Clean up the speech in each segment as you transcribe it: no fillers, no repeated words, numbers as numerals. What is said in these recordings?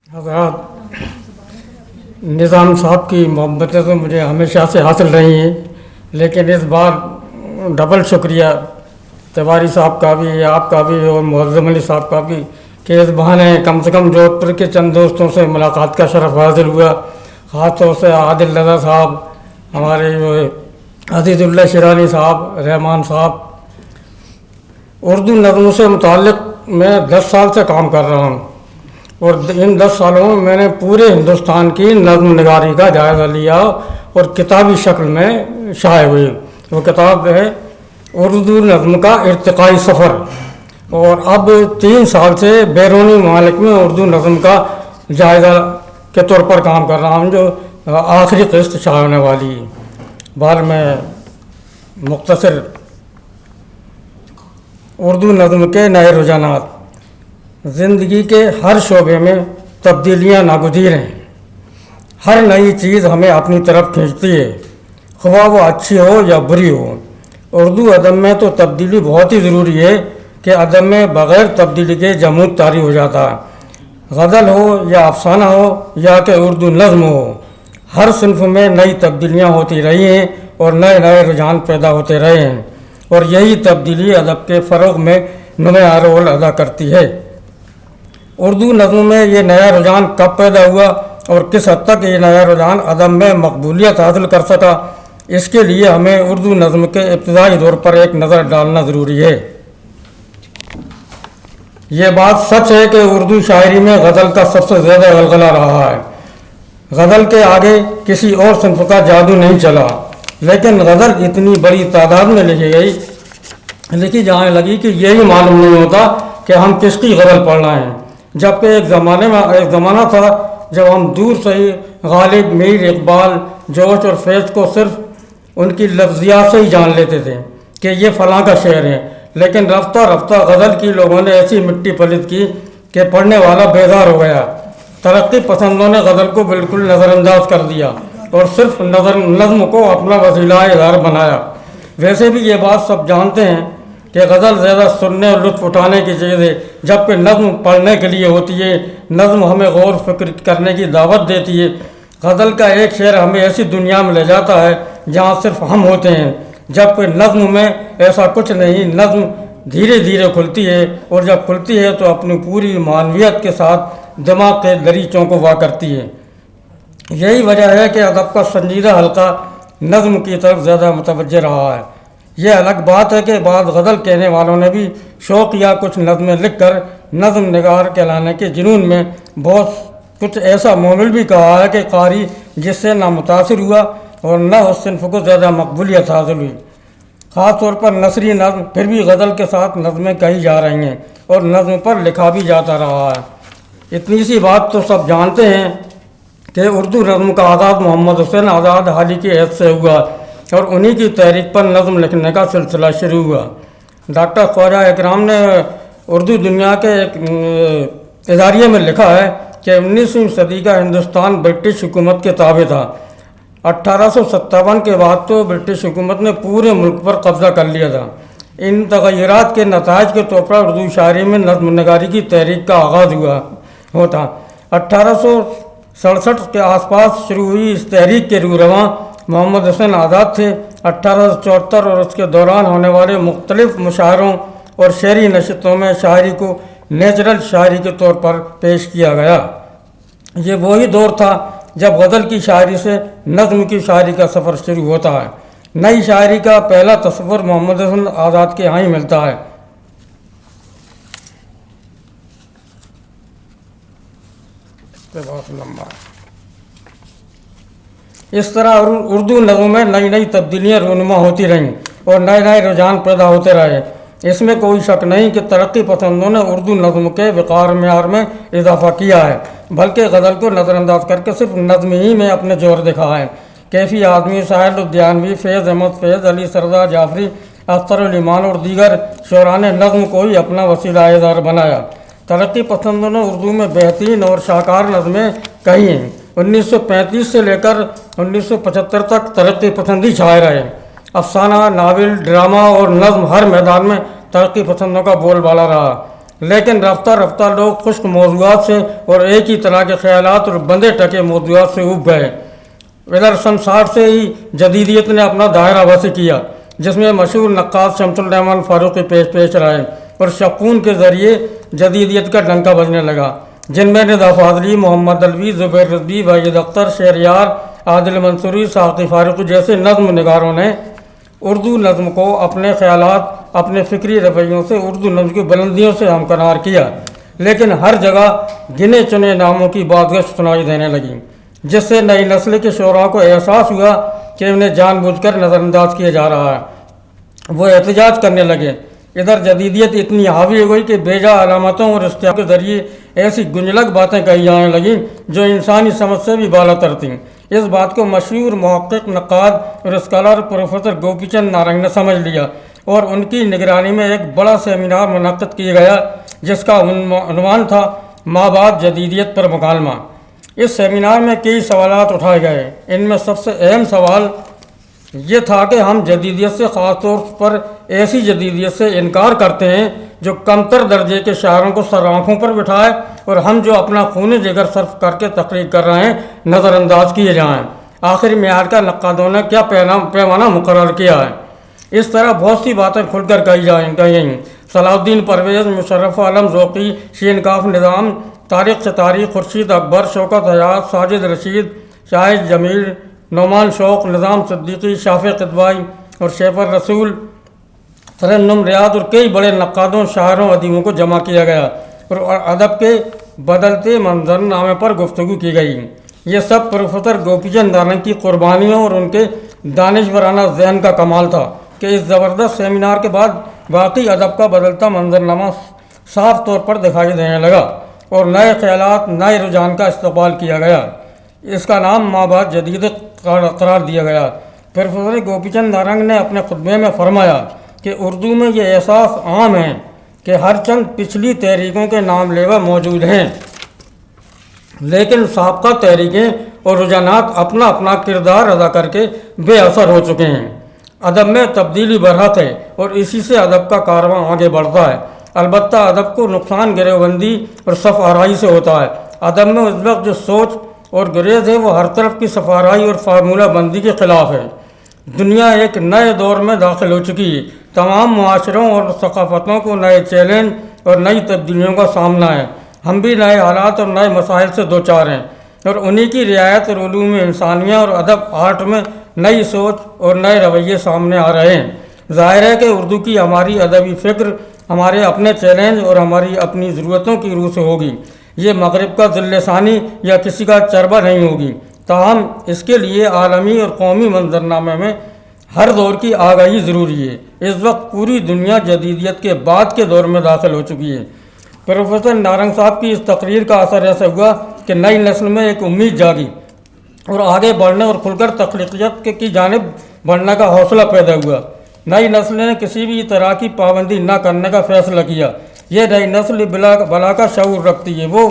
حضرات، نظام صاحب کی محبتیں تو مجھے ہمیشہ سے حاصل رہی ہیں، لیکن اس بار ڈبل شکریہ تیواری صاحب کا بھی، آپ کا بھی اور معظم علی صاحب کا بھی کہ اس بہانے کم سے کم جودھ پور کے چند دوستوں سے ملاقات کا شرف حاصل ہوا، خاص طور سے عادل رضا صاحب، ہمارے عزیز اللہ شیرانی صاحب، رحمان صاحب۔ اردو نظموں سے متعلق میں 10 سال سے کام کر رہا ہوں، اور ان 10 سالوں میں میں نے پورے ہندوستان کی نظم نگاری کا جائزہ لیا اور کتابی شکل میں شائع ہوئی۔ وہ کتاب ہے اردو نظم کا ارتقائی سفر، اور اب 3 سال سے بیرونی ممالک میں اردو نظم کا جائزہ کے طور پر کام کر رہا ہوں، جو آخری قسط شائع ہونے والی ہے۔ بہر میں مختصر اردو نظم کے نئے رجحانات۔ زندگی کے ہر شعبے میں تبدیلیاں ناگزیر ہیں، ہر نئی چیز ہمیں اپنی طرف کھینچتی ہے، خواہ وہ اچھی ہو یا بری ہو۔ اردو ادب میں تو تبدیلی بہت ہی ضروری ہے کہ ادب میں بغیر تبدیلی کے جمود طاری ہو جاتا ہے۔ غزل ہو یا افسانہ ہو یا کہ اردو نظم ہو، ہر صنف میں نئی تبدیلیاں ہوتی رہی ہیں اور نئے نئے رجحان پیدا ہوتے رہے ہیں، اور یہی تبدیلی ادب کے فروغ میں نمایاں رول ادا کرتی ہے۔ اردو نظم میں یہ نیا رجحان کب پیدا ہوا اور کس حد تک یہ نیا رجحان ادب میں مقبولیت حاصل کر سکا، اس کے لیے ہمیں اردو نظم کے ابتدائی دور پر ایک نظر ڈالنا ضروری ہے۔ یہ بات سچ ہے کہ اردو شاعری میں غزل کا سب سے زیادہ غلغلہ رہا ہے۔ غزل کے آگے کسی اور صنف کا جادو نہیں چلا، لیکن غزل اتنی بڑی تعداد میں لکھی جانے لگی کہ یہی معلوم نہیں ہوتا کہ ہم کس کی غزل پڑھ رہے ہیں، جبکہ ایک زمانہ تھا جب ہم دور سے ہی غالب، میر، اقبال، جوش اور فیض کو صرف ان کی لفظیات سے ہی جان لیتے تھے کہ یہ فلاں کا شعر ہے، لیکن رفتہ رفتہ غزل کی لوگوں نے ایسی مٹی پلت کی کہ پڑھنے والا بیزار ہو گیا۔ ترقی پسندوں نے غزل کو بالکل نظر انداز کر دیا اور صرف نظم کو اپنا وسیلہ اظہار بنایا۔ ویسے بھی یہ بات سب جانتے ہیں کہ غزل زیادہ سننے اور لطف اٹھانے کی چیز ہے، جبکہ نظم پڑھنے کے لیے ہوتی ہے۔ نظم ہمیں غور فکر کرنے کی دعوت دیتی ہے۔ غزل کا ایک شعر ہمیں ایسی دنیا میں لے جاتا ہے جہاں صرف ہم ہوتے ہیں، جبکہ نظم میں ایسا کچھ نہیں۔ نظم دھیرے دھیرے کھلتی ہے، اور جب کھلتی ہے تو اپنی پوری معنویت کے ساتھ دماغ کے دریچوں کو وا کرتی ہے۔ یہی وجہ ہے کہ ادب کا سنجیدہ حلقہ نظم کی طرف زیادہ متوجہ رہا ہے۔ یہ الگ بات ہے کہ بعض غزل کہنے والوں نے بھی شوق یا کچھ نظمیں لکھ کر نظم نگار کہلانے کے جنون میں بہت کچھ ایسا معمول بھی کہا ہے کہ قاری جس سے نہ متاثر ہوا اور نہ اس صنف کو زیادہ مقبولیت حاصل ہوئی۔ خاص طور پر نثری نظم، پھر بھی غزل کے ساتھ نظمیں کہی جا رہی ہیں اور نظم پر لکھا بھی جاتا رہا ہے۔ اتنی سی بات تو سب جانتے ہیں کہ اردو نظم کا آغاز محمد حسین آزاد حالی کی عہد سے ہوا، اور انہی کی تحریک پر نظم لکھنے کا سلسلہ شروع ہوا۔ ڈاکٹر خواجہ اکرام نے اردو دنیا کے ایک اداریے میں لکھا ہے کہ 19ویں صدی کا ہندوستان برٹش حکومت کے تابع تھا۔ 1857 کے بعد تو برٹش حکومت نے پورے ملک پر قبضہ کر لیا تھا۔ ان تغیرات کے نتائج کے طور پر اردو شاعری میں نظم نگاری کی تحریک کا آغاز ہوتا۔ 1867 کے آس پاس شروع ہوئی اس تحریک کے رہنما محمد حسین آزاد تھے۔ 1874 اور اس کے دوران ہونے والے مختلف مشاعروں اور شعری نشستوں میں شاعری کو نیچرل شاعری کے طور پر پیش کیا گیا۔ یہ وہی دور تھا جب غزل کی شاعری سے نظم کی شاعری کا سفر شروع ہوتا ہے۔ نئی شاعری کا پہلا تصور محمد حسین آزاد کے ہاں ہی ملتا ہے۔ بہت لمبا اس طرح اردو نظم میں نئی نئی تبدیلیاں رونما ہوتی رہیں اور نئے نئے رجحان پیدا ہوتے رہے۔ اس میں کوئی شک نہیں کہ ترقی پسندوں نے اردو نظم کے وقار معیار میں اضافہ کیا ہے، بلکہ غزل کو نظر انداز کر کے صرف نظم ہی میں اپنے زور دکھا ہے۔ کیفی اعظمی، ساحل الدیانوی، فیض احمد فیض، علی سردار جعفری، اختر الایمان اور دیگر شعراء نے نظم کو ہی اپنا وسیلہ اظہار بنایا۔ ترقی پسندوں نے اردو میں بہترین اور شاہکار نظمیں کہی ہیں۔ 1935 سے لے کر 1975 تک ترقی پسندی چھائے رہے۔ افسانہ، ناول، ڈرامہ اور نظم ہر میدان میں ترقی پسندوں کا بول بالا رہا۔ لیکن رفتہ رفتہ لوگ خشک موضوعات سے اور ایک ہی طرح کے خیالات اور بندے ٹکے موضوعات سے اگ گئے۔ ادھر سن 60 سے ہی جدیدیت نے اپنا دائرہ وسیع کیا، جس میں مشہور نقاد شمس الرحمن فاروقی پیش رہے اور شقون کے ذریعے جدیدیت کا ڈنکا بجنے لگا، جن میں رضا فاضلی، محمد علوی، زبیر رضوی، وحید اختر، شہریار، عادل منصوری، ساقی فاروقی جیسے نظم نگاروں نے اردو نظم کو اپنے خیالات، اپنے فکری رویوں سے، اردو نظم کی بلندیوں سے ہمکنار کیا، لیکن ہر جگہ گنے چنے ناموں کی بازگشت سنائی دینے لگی، جس سے نئی نسل کے شعراء کو احساس ہوا کہ انہیں جان بوجھ کر نظر انداز کیا جا رہا ہے۔ وہ احتجاج کرنے لگے۔ ادھر جدیدیت اتنی حاوی ہو گئی کہ بیجا علامتوں اور اشتہار کے ذریعے ایسی گنجلک باتیں کہی جانے لگیں جو انسانی سمجھ سے بھی بالا تر تھیں۔ اس بات کو مشہور محقق، نقاد اور اسکالر پروفیسر گوپی چند نارنگ نے سمجھ لیا اور ان کی نگرانی میں ایک بڑا سیمینار منعقد کیا گیا، جس کا عنوان تھا مابعد جدیدیت پر مکالمہ۔ اس سیمینار میں کئی سوالات اٹھائے گئے۔ ان میں سب سے اہم سوال یہ تھا کہ ہم جدیدیت سے، خاص طور پر ایسی جدیدیت سے انکار کرتے ہیں جو کمتر درجے کے شاعروں کو سر آنکھوں پر بٹھائے اور ہم جو اپنا خون جگر صرف کر کے تقریر کر رہے ہیں نظر انداز کیے جائیں۔ آخر معیار کا نقادوں نے کیا پیمانہ مقرر کیا ہے؟ اس طرح بہت سی باتیں کھل کر کہی گئیں۔ صلاح الدین پرویز، مشرف عالم ذوقی، شین کاف نظام، طارق سے تاریخ، خورشید اکبر، شوکت حیات، ساجد رشید، شاہد جمیل، نعمان شوق، نظام صدیقی، شافع قدوائی اور شیفر رسول، ترنم ریاض اور کئی بڑے نقادوں، شاعروں، ادیبوں کو جمع کیا گیا اور ادب کے بدلتے منظرنامے پر گفتگو کی گئی۔ یہ سب پروفیسر گوپی چند نارنگ کی قربانیوں اور ان کے دانشورانہ ذہن کا کمال تھا کہ اس زبردست سیمینار کے بعد واقعی ادب کا بدلتا منظرنامہ صاف طور پر دکھائی دینے لگا اور نئے خیالات، نئے رجحان کا استقبال کیا گیا۔ اس کا نام مابعد جدیدیت قرار دیا گیا۔ پروفیسر گوپی چند نارنگ نے اپنے خطبے میں فرمایا کہ اردو میں یہ احساس عام ہے کہ ہر چند پچھلی تحریکوں کے نام لیوا موجود ہیں، لیکن سابقہ تحریکیں اور رجحانات اپنا اپنا کردار ادا کر کے بے اثر ہو چکے ہیں۔ ادب میں تبدیلی برحق ہے اور اسی سے ادب کا کارواں آگے بڑھتا ہے۔ البتہ ادب کو نقصان گریہ بندی اور صف آرائی سے ہوتا ہے۔ ادب میں اس وقت جو سوچ اور گریز ہے وہ ہر طرف کی صف آرائی اور فارمولہ بندی کے خلاف ہے۔ دنیا ایک نئے دور میں داخل ہو چکی ہے۔ تمام معاشروں اور ثقافتوں کو نئے چیلنج اور نئی تبدیلیوں کا سامنا ہے۔ ہم بھی نئے حالات اور نئے مسائل سے دوچار ہیں اور انہی کی رعایت اور علوم انسانیہ اور ادب آرٹ میں نئی سوچ اور نئے رویے سامنے آ رہے ہیں۔ ظاہر ہے کہ اردو کی ہماری ادبی فکر ہمارے اپنے چیلنج اور ہماری اپنی ضرورتوں کی روح سے ہوگی۔ یہ مغرب کا ذل ثانی یا کسی کا چربہ نہیں ہوگی، تاہم اس کے لیے عالمی اور قومی منظرنامے میں ہر دور کی آگاہی ضروری ہے۔ اس وقت پوری دنیا جدیدیت کے بعد کے دور میں داخل ہو چکی ہے۔ پروفیسر نارنگ صاحب کی اس تقریر کا اثر ایسا ہوا کہ نئی نسل میں ایک امید جاگی اور آگے بڑھنے اور کھل کر تخلیقیت کی جانب بڑھنے کا حوصلہ پیدا ہوا۔ نئی نسل نے کسی بھی طرح کی پابندی نہ کرنے کا فیصلہ کیا۔ یہ نئی نسل بلا کا شعور رکھتی ہے۔ وہ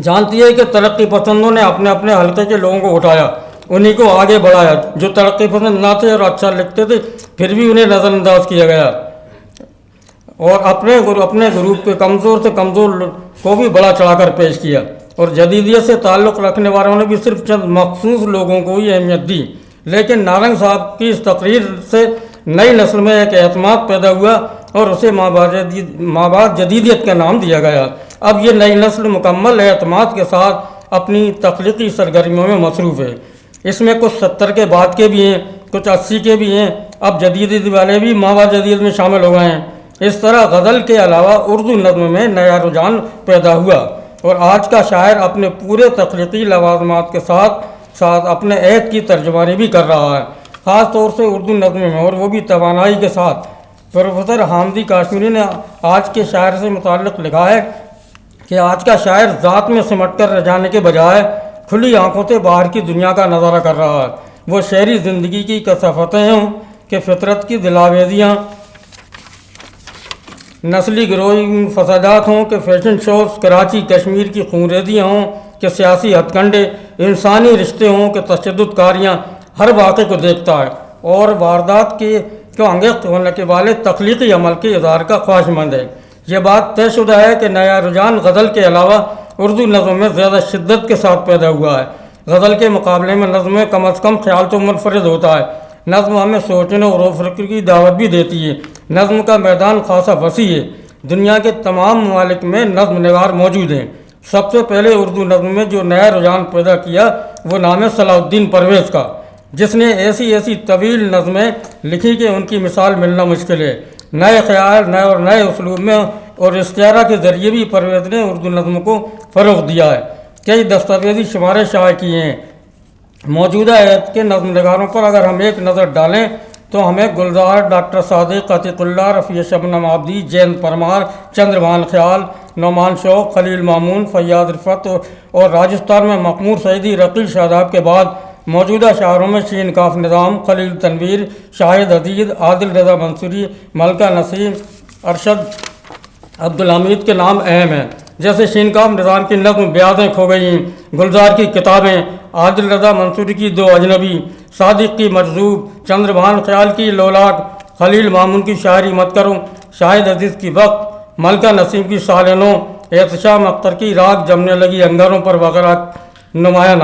جانتی ہے کہ ترقی پسندوں نے اپنے اپنے حلقے کے لوگوں کو اٹھایا، انہی کو آگے بڑھایا۔ جو ترقی پسند نہ تھے اور اچھا لکھتے تھے پھر بھی انہیں نظر انداز کیا گیا اور اپنے گروپ کے کمزور سے کمزور کو بھی بڑا چڑھا کر پیش کیا، اور جدیدیت سے تعلق رکھنے والوں نے بھی صرف چند مخصوص لوگوں کو ہی اہمیت دی۔ لیکن نارنگ صاحب کی اس تقریر سے نئی نسل میں ایک اعتماد پیدا ہوا اور اسے مابعد جدیدیت کا نام دیا گیا۔ اب یہ نئی نسل مکمل اعتماد کے ساتھ اپنی تخلیقی سرگرمیوں میں مصروف ہے۔ اس میں کچھ 70 کے بعد کے بھی ہیں، کچھ 80 کے بھی ہیں، اب جدیدیت والے بھی مابعد جدید میں شامل ہو گئے ہیں۔ اس طرح غزل کے علاوہ اردو نظم میں نیا رجحان پیدا ہوا اور آج کا شاعر اپنے پورے تخلیقی لوازمات کے ساتھ ساتھ اپنے عہد کی ترجمانی بھی کر رہا ہے، خاص طور سے اردو نظم میں، اور وہ بھی توانائی کے ساتھ۔ پروفیسر حامدی کاشمیری نے آج کے شاعر سے متعلق لکھا ہے کہ آج کا شاعر ذات میں سمٹ کر رہ جانے کے بجائے کھلی آنکھوں سے باہر کی دنیا کا نظارہ کر رہا ہے۔ وہ شہری زندگی کی کثافتیں ہوں کہ فطرت کی دلاویزیاں، نسلی گروہی فسادات ہوں کہ فیشن شوز، کراچی کشمیر کی خونریزیاں ہوں کہ سیاسی ہتھ کنڈے، انسانی رشتے ہوں کہ تشدد کاریاں، ہر واقعے کو دیکھتا ہے اور واردات کو انگیخت ہونے کے والے تخلیقی عمل کے اظہار کا خواہش مند ہے۔ یہ بات طے شدہ ہے کہ نیا رجحان غزل کے علاوہ اردو نظم میں زیادہ شدت کے ساتھ پیدا ہوا ہے۔ غزل کے مقابلے میں نظم میں کم از کم خیال تو منفرد ہوتا ہے۔ نظم ہمیں سوچنے اور غور و فکر کی دعوت بھی دیتی ہے۔ نظم کا میدان خاصا وسیع ہے۔ دنیا کے تمام ممالک میں نظم نگار موجود ہیں۔ سب سے پہلے اردو نظم میں جو نیا رجحان پیدا کیا وہ نام ہے صلاح الدین پرویز کا، جس نے ایسی طویل نظمیں لکھی کہ ان کی مثال ملنا مشکل ہے۔ نئے خیال نئے اسلوب میں اور استعارہ کے ذریعے بھی پرویز نے اردو نظم کو فروغ دیا ہے۔ کئی دستاویزی شمارے شائع کیے ہیں۔ موجودہ عہد کے نظم نگاروں پر اگر ہم ایک نظر ڈالیں تو ہمیں گلزار، ڈاکٹر صادق، عتیق اللہ، رفیع شبنم آبدی، جینت پرمار، چندربھان خیال، نعمان شوق، خلیل مامون، فیاض رفعت اور راجستھان میں مقمور سعیدی، رقیل شاداب کے بعد موجودہ شاعروں میں شین کاف نظام، خلیل تنویر، شاہد عزیز، عادل رضا منصوری، ملکہ نسیم، ارشد عبدالحمید کے نام اہم ہیں۔ جیسے شین کاف نظام کی نظم بیاضیں کھو گئی، گلزار کی کتابیں، عادل رضا منصوری کی دو اجنبی، صادق کی مجذوب، چندربھان خیال کی لولاک، خلیل مامون کی شاعری مت کرو، شاہد عزیز کی وقت، ملکہ نسیم کی سالنوں، احتشام اختر کی راگ جمنے لگی انگاروں پر وغیرہ نمایاں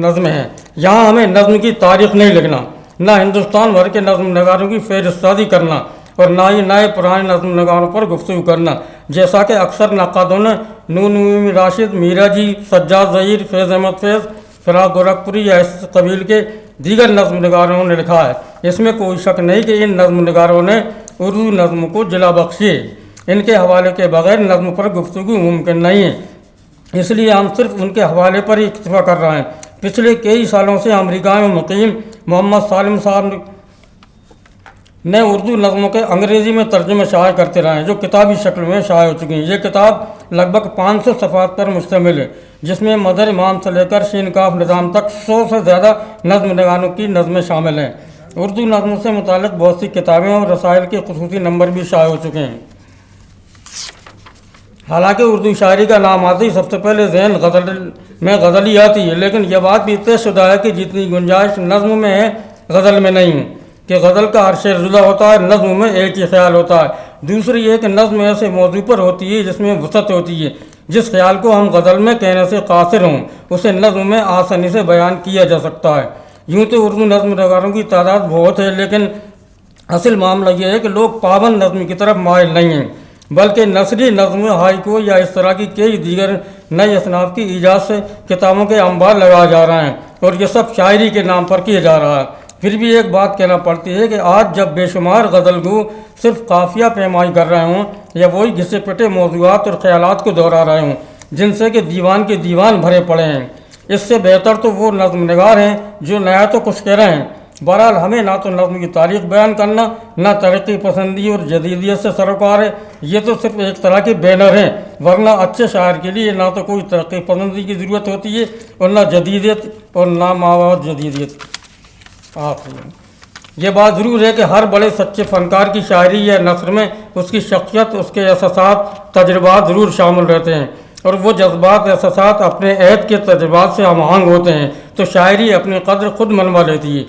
نظمیں ہیں۔ یہاں ہمیں نظم کی تاریخ نہیں لکھنا، نہ ہندوستان بھر کے نظم نگاروں کی فہرست سازی کرنا اور نہ ہی نئے پرانے نظم نگاروں پر گفتگو کرنا، جیسا کہ اکثر نقادوں نے نون راشد، میرا جی، سجاد ظہیر، فیض احمد فیض، فراق گورکھپوری یا اس قبیل کے دیگر نظم نگاروں نے لکھا ہے۔ اس میں کوئی شک نہیں کہ ان نظم نگاروں نے اردو نظم کو جلا بخشی ہے۔ ان کے حوالے کے بغیر نظم پر گفتگو ممکن نہیں ہے، اس لیے ہم صرف ان کے حوالے پر ہی اکتفا کر رہے ہیں۔ پچھلے کئی سالوں سے امریکہ میں مقیم محمد سالم صاحب نے اردو نظموں کے انگریزی میں ترجمے شائع کرتے رہے ہیں، جو کتابی شکل میں شائع ہو چکی ہیں۔ یہ کتاب لگ بھگ 500 صفحات پر مشتمل ہے، جس میں مدر امام سے لے کر شین کاف نظام تک 100 سے زیادہ نظم نگاروں کی نظمیں شامل ہیں۔ اردو نظموں سے متعلق بہت سی کتابیں اور رسائل کے خصوصی نمبر بھی شائع ہو چکے ہیں۔ حالانکہ اردو شاعری کا نام آتے ہی سب سے پہلے ذہن غزل ہی آتی ہے، لیکن یہ بات بھی طے شدہ ہے کہ جتنی گنجائش نظم میں ہے غزل میں نہیں ہے، کہ غزل کا ہر شعر جدا ہوتا ہے، نظم میں ایک ہی خیال ہوتا ہے۔ دوسری یہ کہ نظم ایسے موضوع پر ہوتی ہے جس میں وسعت ہوتی ہے، جس خیال کو ہم غزل میں کہنے سے قاصر ہوں اسے نظم میں آسانی سے بیان کیا جا سکتا ہے۔ یوں تو اردو نظم نگاروں کی تعداد بہت ہے، لیکن اصل معاملہ یہ ہے کہ لوگ پابند نظم کی طرف مائل نہیں ہیں، بلکہ نثری نظم، ہائیکو یا اس طرح کی کئی دیگر نئی اصناف کی ایجاد سے کتابوں کے انبار لگائے جا رہے ہیں، اور یہ سب شاعری کے نام پر کیا جا رہا ہے۔ پھر بھی ایک بات کہنا پڑتی ہے کہ آج جب بے شمار غزل گو صرف قافیہ پیمائی کر رہے ہوں یا وہی گھسے پٹے موضوعات اور خیالات کو دہرا رہے ہوں جن سے کہ دیوان کے دیوان بھرے پڑے ہیں، اس سے بہتر تو وہ نظم نگار ہیں جو نیا تو کچھ کہہ رہے ہیں۔ بہرحال ہمیں نہ تو نظم کی تاریخ بیان کرنا، نہ ترقی پسندی اور جدیدیت سے سروکار ہے، یہ تو صرف ایک طرح کے بینر ہیں، ورنہ اچھے شاعر کے لیے نہ تو کوئی ترقی پسندی کی ضرورت ہوتی ہے اور نہ جدیدیت اور نہ مواد جدیدیت۔ یہ بات ضرور ہے کہ ہر بڑے سچے فنکار کی شاعری یا نثر میں اس کی شخصیت، اس کے احساسات، تجربات ضرور شامل رہتے ہیں، اور وہ جذبات، احساسات اپنے عہد کے تجربات سے ہم آہنگ ہوتے ہیں تو شاعری اپنی قدر خود منوا لیتی ہے۔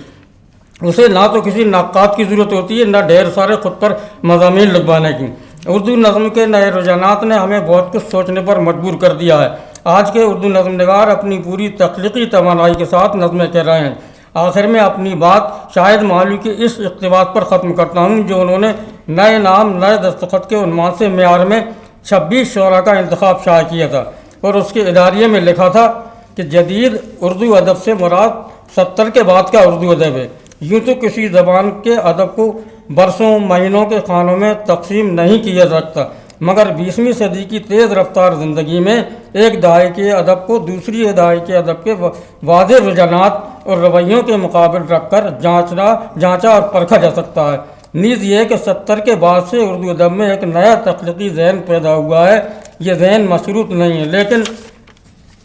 اسے نہ تو کسی نقاد کی ضرورت ہوتی ہے، نہ ڈھیر سارے خود پر مضامین لکھوانے کی۔ اردو نظم کے نئے رجحانات نے ہمیں بہت کچھ سوچنے پر مجبور کر دیا ہے۔ آج کے اردو نظم نگار اپنی پوری تخلیقی توانائی کے ساتھ نظمیں کہہ رہے ہیں۔ آخر میں اپنی بات شاہد ماہلوی کے اس اقتباس پر ختم کرتا ہوں جو انہوں نے نئے نام نئے دستخط کے عنوان سے معیار میں 26 شعراء کا انتخاب شائع کیا تھا، اور اس کے اداریے میں لکھا تھا کہ جدید اردو ادب سے مراد 70 کے بعد کا اردو ادب ہے۔ یوں تو کسی زبان کے ادب کو برسوں مہینوں کے خانوں میں تقسیم نہیں کیا جا سکتا، مگر 20ویں صدی کی تیز رفتار زندگی میں ایک دہائی کے ادب کو دوسری دہائی کے ادب کے واضح رجحانات اور رویوں کے مقابل رکھ کر جانچا اور پرکھا جا سکتا ہے۔ نیز یہ کہ 70 کے بعد سے اردو ادب میں ایک نیا تخلیقی ذہن پیدا ہوا ہے۔ یہ ذہن مشروط نہیں ہے، لیکن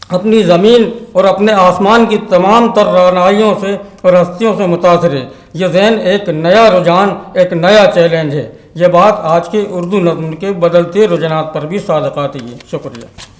اپنی زمین اور اپنے آسمان کی تمام تر رعنائیوں سے اور ہستیوں سے متاثر ہے۔ یہ ذہن ایک نیا رجحان، ایک نیا چیلنج ہے۔ یہ بات آج کے اردو نظم کے بدلتے رجحانات پر بھی صادق آتی ہے۔ شکریہ۔